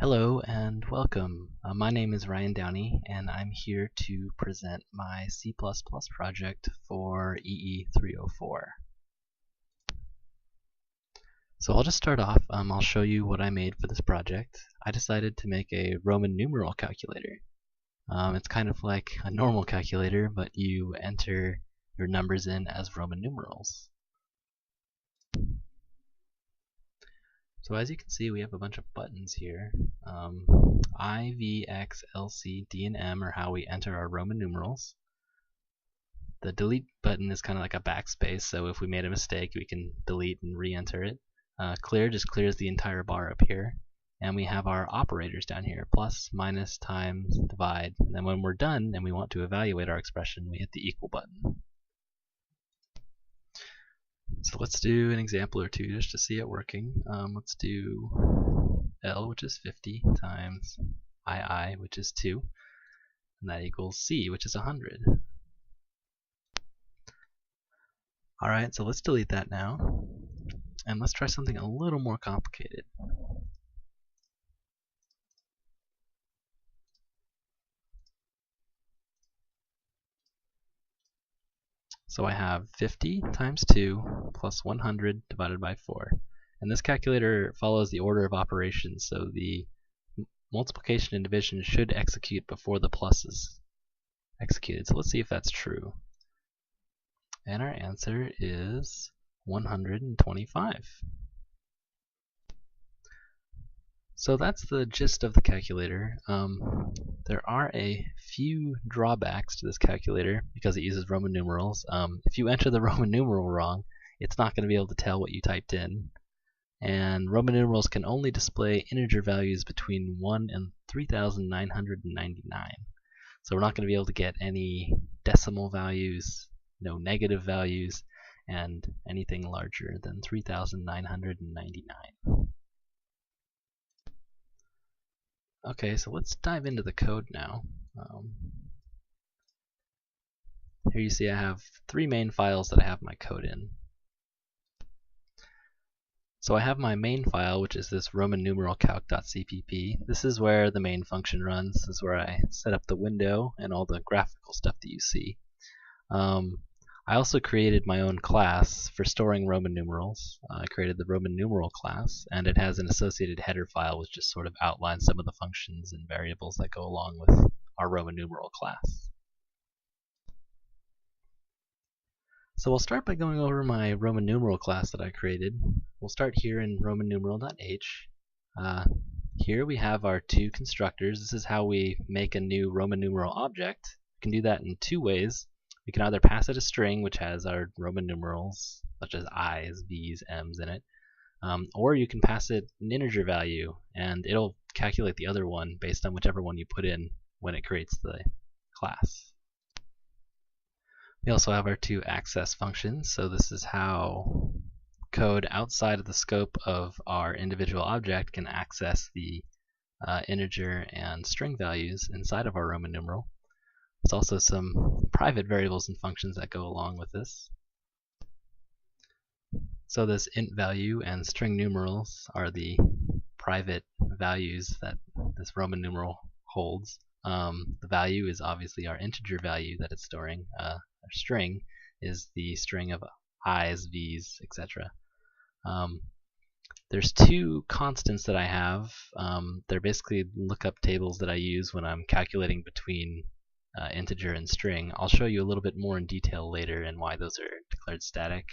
Hello and welcome. My name is Ryan Downey and I'm here to present my C++ project for ee304. So I'll just start off. I'll show you what I made for this project. I decided to make a Roman numeral calculator. It's kind of like a normal calculator, but you enter your numbers in as Roman numerals. So as you can see, we have a bunch of buttons here. I, V, X, L, C, D, and M are how we enter our Roman numerals. The delete button is kind of like a backspace, so if we made a mistake, we can delete and re-enter it. Clear just clears the entire bar up here. And we have our operators down here, plus, minus, times, divide. And then when we're done and we want to evaluate our expression, we hit the equal button. So let's do an example or two just to see it working. Let's do L, which is 50, times II, which is 2, and that equals C, which is 100. Alright, so let's delete that now, and let's try something a little more complicated. So I have 50 times 2 plus 100 divided by 4. And this calculator follows the order of operations, so the multiplication and division should execute before the plus is executed. So let's see if that's true. And our answer is 125. So that's the gist of the calculator. There are a few drawbacks to this calculator because it uses Roman numerals. If you enter the Roman numeral wrong, it's not going to be able to tell what you typed in. And Roman numerals can only display integer values between 1 and 3,999. So we're not going to be able to get any decimal values, no negative values, and anything larger than 3,999. Okay, so let's dive into the code now. Here you see I have 3 main files that I have my code in. So I have my main file, which is this Roman numeral calc.cpp. This is where the main function runs. This is where I set up the window and all the graphical stuff that you see. I also created my own class for storing Roman numerals. I created the Roman numeral class, and it has an associated header file which just sort of outlines some of the functions and variables that go along with our Roman numeral class. So we'll start by going over my Roman numeral class that I created. We'll start here in Roman numeral.h. Here we have our 2 constructors. This is how we make a new Roman numeral object. We can do that in 2 ways. We can either pass it a string, which has our Roman numerals, such as i's, v's, m's in it, or you can pass it an integer value, and it'll calculate the other one based on whichever one you put in when it creates the class. We also have our 2 access functions, so this is how code outside of the scope of our individual object can access the integer and string values inside of our Roman numeral. There's also some private variables and functions that go along with this. So this int value and string numerals are the private values that this Roman numeral holds. The value is obviously our integer value that it's storing. Our string is the string of i's, v's, etc. There's 2 constants that I have. They're basically lookup tables that I use when I'm calculating between integer and string. I'll show you a little bit more in detail later and why those are declared static.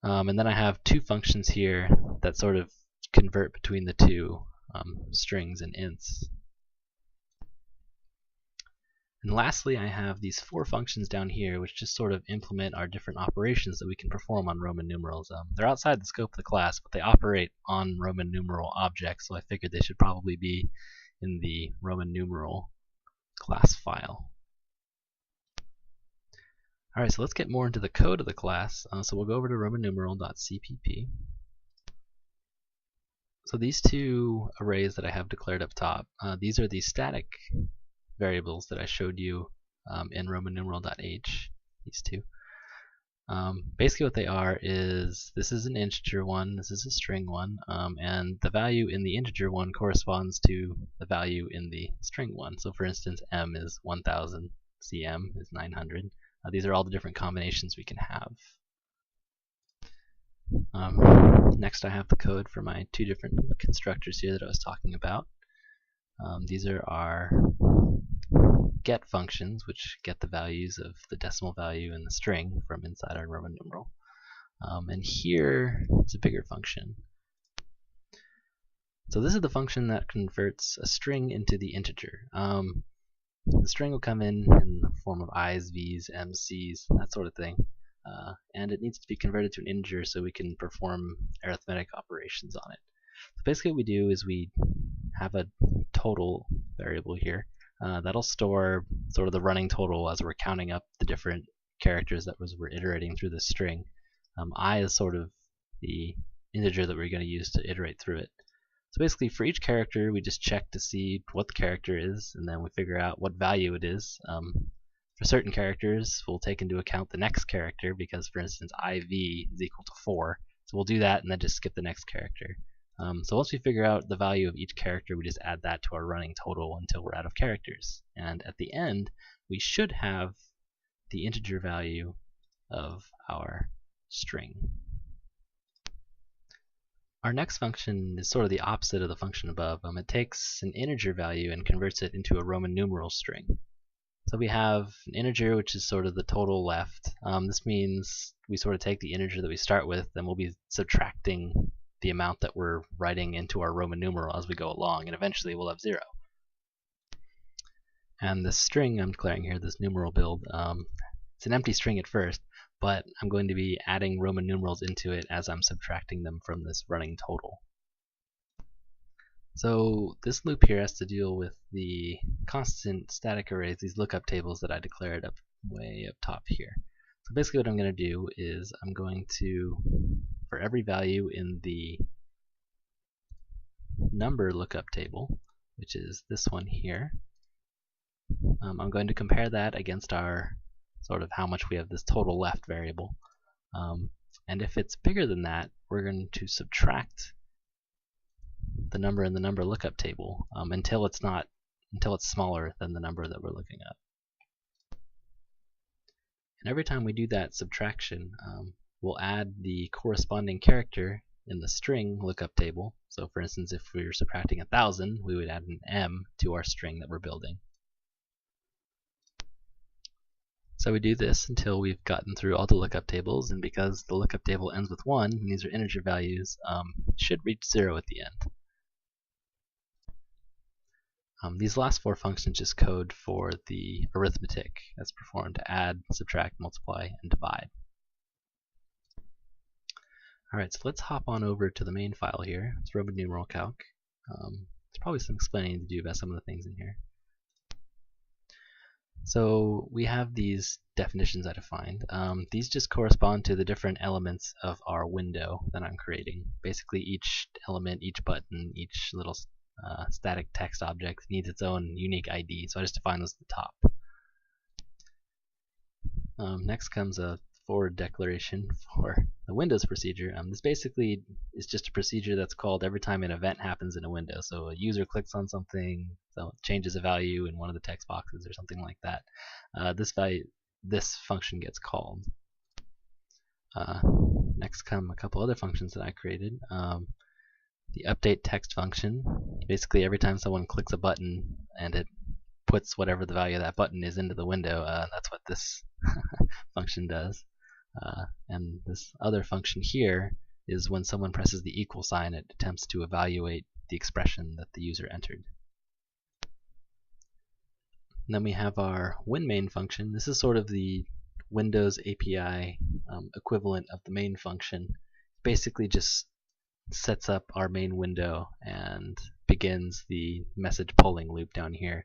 And then I have 2 functions here that sort of convert between the 2 strings and ints. And lastly, I have these 4 functions down here which just sort of implement our different operations that we can perform on Roman numerals. They're outside the scope of the class, but they operate on Roman numeral objects, so I figured they should probably be in the Roman numeral class file. Alright, so let's get more into the code of the class. So we'll go over to Roman numeral.cpp. So these 2 arrays that I have declared up top, these are the static variables that I showed you in Roman numeral.h, these 2. Basically what they are is this is an integer one, this is a string one, and the value in the integer one corresponds to the value in the string one. So for instance, m is 1000, cm is 900. These are all the different combinations we can have. Next I have the code for my two different constructors here that I was talking about. These are our get functions, which get the values of the decimal value in the string from inside our Roman numeral. And here is a bigger function. So this is the function that converts a string into the integer. The string will come in the form of i's, v's, m's, c's, that sort of thing. And it needs to be converted to an integer so we can perform arithmetic operations on it. So basically what we do is we have a total variable here that'll store sort of the running total as we're counting up the different characters that we're iterating through this string. I is sort of the integer that we're going to use to iterate through it. So basically for each character we just check to see what the character is, and then we figure out what value it is. For certain characters we'll take into account the next character, because for instance IV is equal to 4, so we'll do that and then just skip the next character. So once we figure out the value of each character, we just add that to our running total until we're out of characters. And at the end, we should have the integer value of our string. Our next function is sort of the opposite of the function above. It takes an integer value and converts it into a Roman numeral string. So we have an integer, which is sort of the total left. This means we sort of take the integer that we start with, and we'll be subtracting the amount that we're writing into our Roman numeral as we go along, and eventually we'll have 0. And this string I'm declaring here, this numeral build, it's an empty string at first, but I'm going to be adding Roman numerals into it as I'm subtracting them from this running total. So this loop here has to deal with the constant static arrays, these lookup tables that I declared up way up top here. So basically what I'm going to do is I'm going to, for every value in the number lookup table, which is this one here, I'm going to compare that against our sort of how much we have this total left variable. And if it's bigger than that, we're going to subtract the number in the number lookup table until it's smaller than the number that we're looking up. And every time we do that subtraction, we'll add the corresponding character in the string lookup table. So for instance, if we were subtracting 1000, we would add an m to our string that we're building. So we do this until we've gotten through all the lookup tables, and because the lookup table ends with 1, and these are integer values, it should reach 0 at the end. These last 4 functions just code for the arithmetic that's performed to add, subtract, multiply, and divide. Alright, so let's hop on over to the main file here. It's Roman numeral calc. There's probably some explaining to do about some of the things in here. So we have these definitions I defined. These just correspond to the different elements of our window that I'm creating. Basically each element, each button, each little static text object needs its own unique ID, so I just define those at the top. Next comes a forward declaration for the Windows procedure. This basically is just a procedure that's called every time an event happens in a window. So a user clicks on something, so it changes a value in one of the text boxes or something like that. This function gets called. Next come a couple other functions that I created. The update text function. Basically every time someone clicks a button and it puts whatever the value of that button is into the window, that's what this function does. And this other function here is when someone presses the equal sign, it attempts to evaluate the expression that the user entered. And then we have our winMain function. This is sort of the Windows API equivalent of the main function. Basically just sets up our main window and begins the message polling loop down here.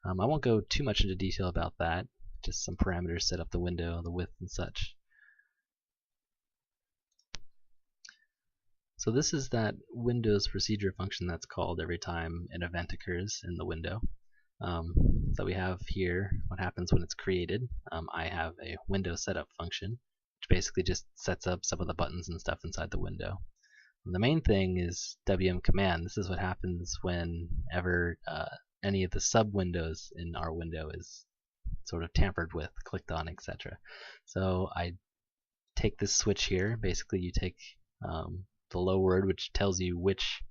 I won't go too much into detail about that, just some parameters set up the window, the width and such. So this is that Windows procedure function that's called every time an event occurs in the window. So we have here what happens when it's created. I have a window setup function, which basically just sets up some of the buttons and stuff inside the window. And the main thing is WM command. This is what happens whenever any of the sub windows in our window is sort of tampered with, clicked on, etc. So I take this switch here. Basically, you take the low word, which tells you which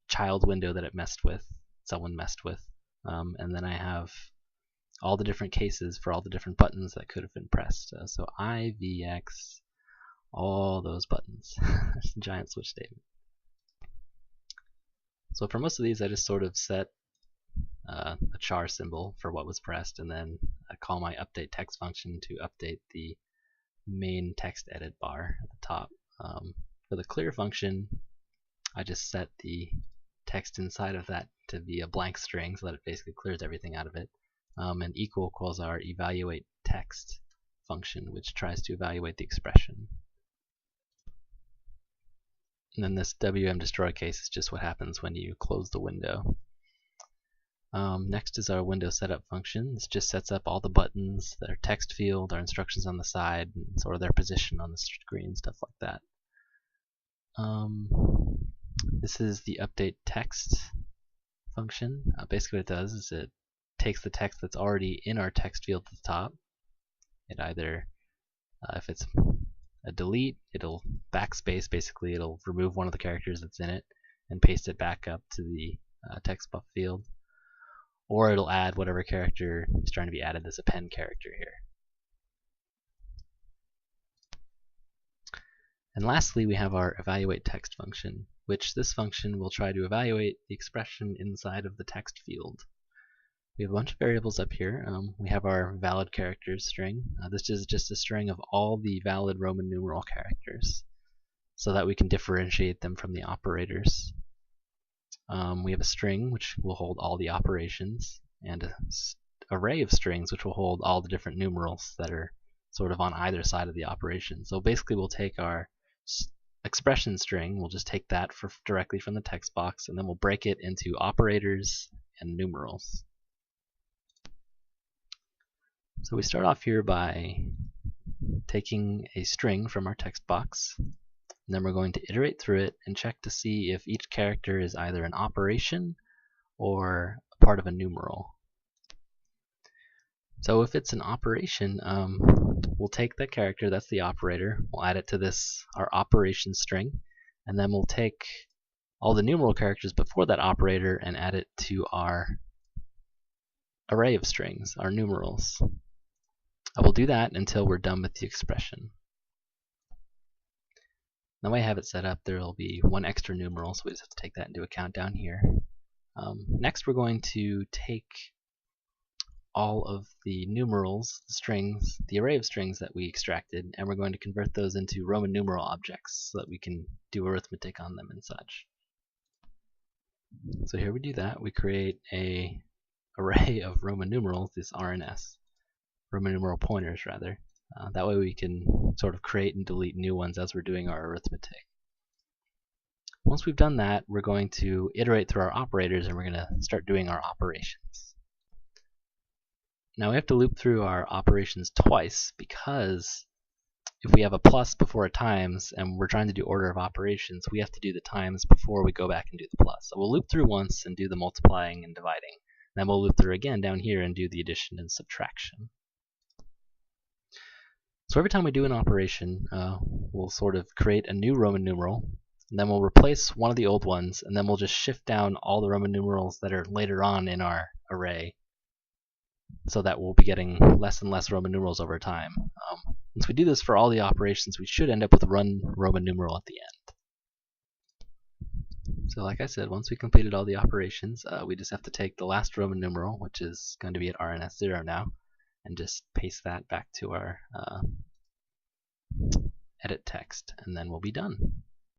child window that it messed with, someone messed with, and then I have all the different cases for all the different buttons that could have been pressed. So I, V, X, all those buttons. It's a giant switch statement. So for most of these, I just sort of set a char symbol for what was pressed, and then I call my update text function to update the main text edit bar at the top. For the clear function, I just set the text inside of that to be a blank string so that it basically clears everything out of it. And equals our evaluate text function, which tries to evaluate the expression. And then this WM destroy case is just what happens when you close the window. Next is our window setup function. This just sets up all the buttons, their text field, our instructions on the side, and sort of their position on the screen, stuff like that. This is the update text function. Basically what it does is it takes the text that's already in our text field at the top. It either, if it's a delete, it'll backspace, basically it'll remove one of the characters that's in it and paste it back up to the text buff field. Or it'll add whatever character is trying to be added. There's a pen character here. And lastly, we have our evaluate text function, which this function will try to evaluate the expression inside of the text field. We have a bunch of variables up here. We have our valid characters string. This is just a string of all the valid Roman numeral characters so that we can differentiate them from the operators. We have a string which will hold all the operations, and an array of strings which will hold all the different numerals that are sort of on either side of the operation. So basically we'll take our expression string, we'll just take that directly from the text box, and then we'll break it into operators and numerals. So we start off here by taking a string from our text box, and then we're going to iterate through it and check to see if each character is either an operation or a part of a numeral. So if it's an operation, we'll take that character, that's the operator, we'll add it to this, our operation string, and then we'll take all the numeral characters before that operator and add it to our array of strings, our numerals. I will do that until we're done with the expression. The way I have it set up, there will be one extra numeral, so we just have to take that into account down here. Next we're going to take all of the numerals, the strings, the array of strings that we extracted, and we're going to convert those into Roman numeral objects so that we can do arithmetic on them and such. So here we do that. We create an array of Roman numerals, this RNS, Roman numeral pointers rather. That way we can sort of create and delete new ones as we're doing our arithmetic. Once we've done that, we're going to iterate through our operators and we're going to start doing our operations. Now we have to loop through our operations twice because if we have a plus before a times and we're trying to do order of operations, we have to do the times before we go back and do the plus. So we'll loop through once and do the multiplying and dividing. Then we'll loop through again down here and do the addition and subtraction. So every time we do an operation, we'll sort of create a new Roman numeral, and then we'll replace one of the old ones, and then we'll just shift down all the Roman numerals that are later on in our array, so that we'll be getting less and less Roman numerals over time. Once we do this for all the operations, we should end up with one Roman numeral at the end. So like I said, once we completed all the operations, we just have to take the last Roman numeral, which is going to be at RNS0 now, and just paste that back to our edit text, and then we'll be done.